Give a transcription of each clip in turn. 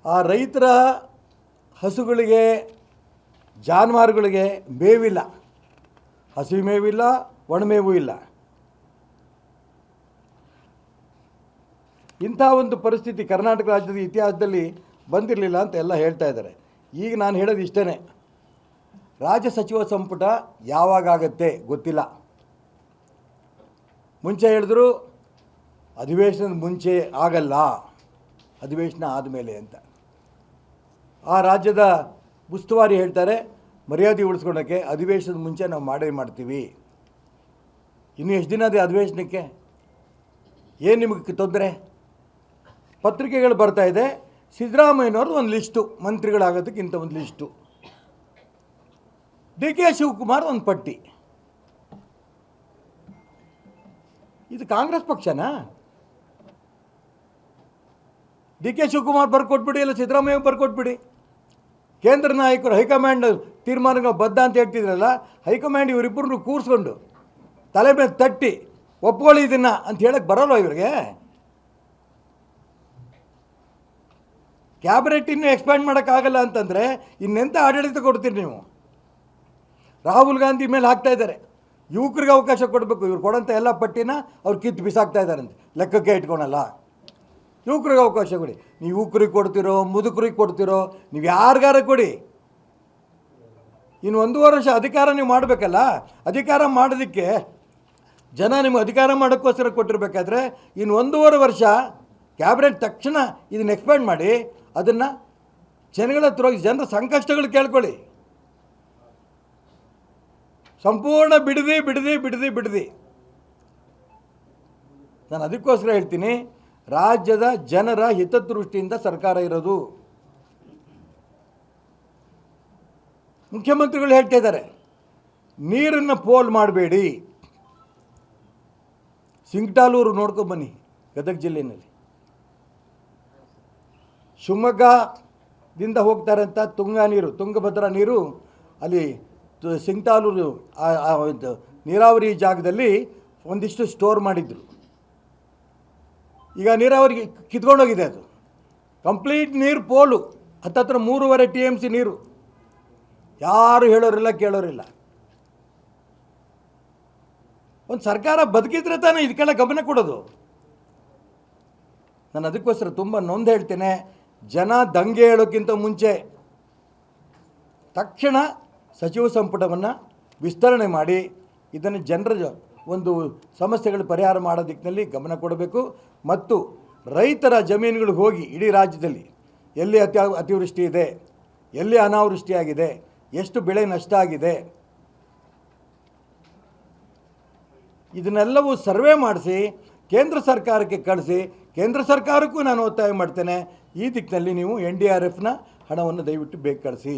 ಆ ರೈತರ ಹಸುಗಳಿಗೆ ಜಾನುವಾರುಗಳಿಗೆ ಮೇವಿಲ್ಲ, ಹಸಿ ಮೇವಿಲ್ಲ, ಒಣಮೇವು ಇಲ್ಲ. ಇಂಥ ಒಂದು ಪರಿಸ್ಥಿತಿ ಕರ್ನಾಟಕ ರಾಜ್ಯದ ಇತಿಹಾಸದಲ್ಲಿ ಬಂದಿರಲಿಲ್ಲ ಅಂತ ಎಲ್ಲ ಹೇಳ್ತಾ ಇದ್ದಾರೆ. ಈಗ ನಾನು ಹೇಳೋದು ಇಷ್ಟೇ, ರಾಜ್ಯ ಸಚಿವ ಸಂಪುಟ ಯಾವಾಗ ಆಗುತ್ತೆ ಗೊತ್ತಿಲ್ಲ. ಮುಂಚೆ ಹೇಳಿದ್ರು ಅಧಿವೇಶನದ ಮುಂಚೆ ಆಗಲ್ಲ, ಅಧಿವೇಶನ ಆದಮೇಲೆ ಅಂತ. ಆ ರಾಜ್ಯದ ಉಸ್ತುವಾರಿ ಹೇಳ್ತಾರೆ ಮರ್ಯಾದೆ ಉಳಿಸ್ಕೊಳಕ್ಕೆ ಅಧಿವೇಶನದ ಮುಂಚೆ ನಾವು ಮಾಡ್ತೀವಿ. ಇನ್ನು ಎಷ್ಟು ದಿನ ಅದೇ ಅಧಿವೇಶನಕ್ಕೆ? ಏನು ನಿಮಗೆ ತೊಂದರೆ? ಪತ್ರಿಕೆಗಳು ಬರ್ತಾ ಇದೆ, ಸಿದ್ದರಾಮಯ್ಯನವ್ರದ್ದು ಒಂದು ಲಿಸ್ಟು, ಮಂತ್ರಿಗಳಾಗೋದಕ್ಕಿಂತ ಒಂದು ಲಿಸ್ಟು, ಡಿ ಕೆ ಶಿವಕುಮಾರ್ ಒಂದು ಪಟ್ಟಿ. ಇದು ಕಾಂಗ್ರೆಸ್ ಪಕ್ಷನಾ? ಡಿ ಕೆ ಶಿವಕುಮಾರ್ ಬರ್ಕೊಟ್ಬಿಡಿ, ಇಲ್ಲ ಸಿದ್ದರಾಮಯ್ಯ ಬರ್ಕೊಟ್ಬಿಡಿ. ಕೇಂದ್ರ ನಾಯಕರು ಹೈಕಮಾಂಡ್ ತೀರ್ಮಾನಗಳು ಬದ್ಧ ಅಂತ ಹೇಳ್ತಿದ್ರಲ್ಲ, ಹೈಕಮಾಂಡ್ ಇವರಿಬ್ಬರನ್ನು ಕೂರಿಸ್ಕೊಂಡು ತಲೆ ಮೇಲೆ ತಟ್ಟಿ ಒಪ್ಕೊಳ್ಳಿ ಇದನ್ನು ಅಂತ ಹೇಳಕ್ಕೆ ಬರೋಲ್ಲ ಇವರಿಗೆ. ಕ್ಯಾಬಿನೆಟ್ ಇನ್ನೂ ಎಕ್ಸ್ಪ್ಯಾಂಡ್ ಮಾಡೋಕ್ಕಾಗಲ್ಲ ಅಂತಂದರೆ ಇನ್ನೆಂಥ ಆಡಳಿತ ಕೊಡ್ತೀರಿ ನೀವು? ರಾಹುಲ್ ಗಾಂಧಿ ಮೇಲೆ ಹಾಕ್ತಾ ಇದ್ದಾರೆ, ಯುವಕರಿಗೆ ಅವಕಾಶ ಕೊಡಬೇಕು. ಇವ್ರು ಕೊಡೋಂಥ ಎಲ್ಲ ಪಟ್ಟಿನ ಅವ್ರು ಕಿತ್ತು ಬಿಸಾಕ್ತಾ ಇದ್ದಾರಂತೆ, ಲೆಕ್ಕಕ್ಕೆ ಇಟ್ಕೊಳಲ್ಲ. ಯುವಕರಿಗೆ ಅವಕಾಶ ಕೊಡಿ. ನೀವು ಯುವಕರಿಗೆ ಕೊಡ್ತಿರೋ, ಮುದುಕರಿಗೆ ಕೊಡ್ತಿರೋ, ನೀವು ಯಾರಿಗಾರ ಕೊಡಿ. ಇನ್ನು 1.5 ವರ್ಷ ಅಧಿಕಾರ ನೀವು ಮಾಡಬೇಕಲ್ಲ. ಅಧಿಕಾರ ಮಾಡೋದಕ್ಕೆ ಜನ ನಿಮಗೆ ಅಧಿಕಾರ ಮಾಡೋಕ್ಕೋಸ್ಕರ ಕೊಟ್ಟಿರಬೇಕಾದ್ರೆ ಇನ್ನು 1.5 ವರ್ಷ ಕ್ಯಾಬಿನೆಟ್ ತಕ್ಷಣ ಇದನ್ನು ಎಕ್ಸ್ಪ್ಯಾಂಡ್ ಮಾಡಿ ಅದನ್ನು ಜನಗಳ ಹತ್ರ ಹೋಗಿ ಜನರ ಸಂಕಷ್ಟಗಳು ಕೇಳ್ಕೊಳ್ಳಿ. ಸಂಪೂರ್ಣ ಬಿಡದಿ. ನಾನು ಅದಕ್ಕೋಸ್ಕರ ಹೇಳ್ತೀನಿ, ರಾಜ್ಯದ ಜನರ ಹಿತದೃಷ್ಟಿಯಿಂದ ಸರ್ಕಾರ ಇರೋದು. ಮುಖ್ಯಮಂತ್ರಿಗಳು ಹೇಳ್ತಾ ಇದ್ದಾರೆ ನೀರನ್ನು ಪೋಲ್ ಮಾಡಬೇಡಿ. ಸಿಂಗ್ಟಾಲೂರು ನೋಡ್ಕೊಂಬನ್ನಿ, ಗದಗ ಜಿಲ್ಲೆಯಲ್ಲಿ. ಶಿವಮೊಗ್ಗದಿಂದ ಹೋಗ್ತಾರಂಥ ತುಂಗಭದ್ರಾ ನೀರು ಅಲ್ಲಿ ಸಿಂಗ್ಟಾಲೂರು ನೀರಾವರಿ ಜಾಗದಲ್ಲಿ ಒಂದಿಷ್ಟು ಸ್ಟೋರ್ ಮಾಡಿದ್ರು. ಈಗ ನೀರಾವರಿಗೆ ಕಿತ್ಕೊಂಡೋಗಿದೆ ಅದು. ಕಂಪ್ಲೀಟ್ ನೀರು ಪೋಲು, ಹತ್ತತ್ರ 3.5 TMC ನೀರು. ಯಾರು ಹೇಳೋರಿಲ್ಲ, ಕೇಳೋರಿಲ್ಲ. ಒಂದು ಸರ್ಕಾರ ಬದುಕಿದ್ರೆ ತಾನೇ ಇದಕ್ಕೆಲ್ಲ ಗಮನ ಕೊಡೋದು. ನಾನು ಅದಕ್ಕೋಸ್ಕರ ತುಂಬ ನೊಂದು ಹೇಳ್ತೇನೆ, ಜನ ದಂಗೆ ಹೇಳೋಕ್ಕಿಂತ ಮುಂಚೆ ತಕ್ಷಣ ಸಚಿವ ಸಂಪುಟವನ್ನು ವಿಸ್ತರಣೆ ಮಾಡಿ ಇದನ್ನು ಜನರ ಒಂದು ಸಮಸ್ಯೆಗಳ ಪರಿಹಾರ ಮಾಡೋ ದಿಕ್ಕಿನಲ್ಲಿ ಗಮನ ಕೊಡಬೇಕು. ಮತ್ತು ರೈತರ ಜಮೀನುಗಳಿಗೆ ಹೋಗಿ ಇಡೀ ರಾಜ್ಯದಲ್ಲಿ ಎಲ್ಲಿ ಅತಿವೃಷ್ಟಿ ಇದೆ, ಎಲ್ಲಿ ಅನಾವೃಷ್ಟಿಯಾಗಿದೆ, ಎಷ್ಟು ಬೆಳೆ ನಷ್ಟ ಆಗಿದೆ, ಇದನ್ನೆಲ್ಲವೂ ಸರ್ವೆ ಮಾಡಿಸಿ ಕೇಂದ್ರ ಸರ್ಕಾರಕ್ಕೆ ಕಳಿಸಿ. ಕೇಂದ್ರ ಸರ್ಕಾರಕ್ಕೂ ನಾನು ಒತ್ತಾಯ ಮಾಡ್ತೇನೆ, ಈ ದಿಕ್ಕಿನಲ್ಲಿ ನೀವು NDRFನ ಹಣವನ್ನು ದಯವಿಟ್ಟು ಬೇಗ ಕಳಿಸಿ.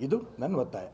ಇದು ನನ್ನ ಒತ್ತಾಯ.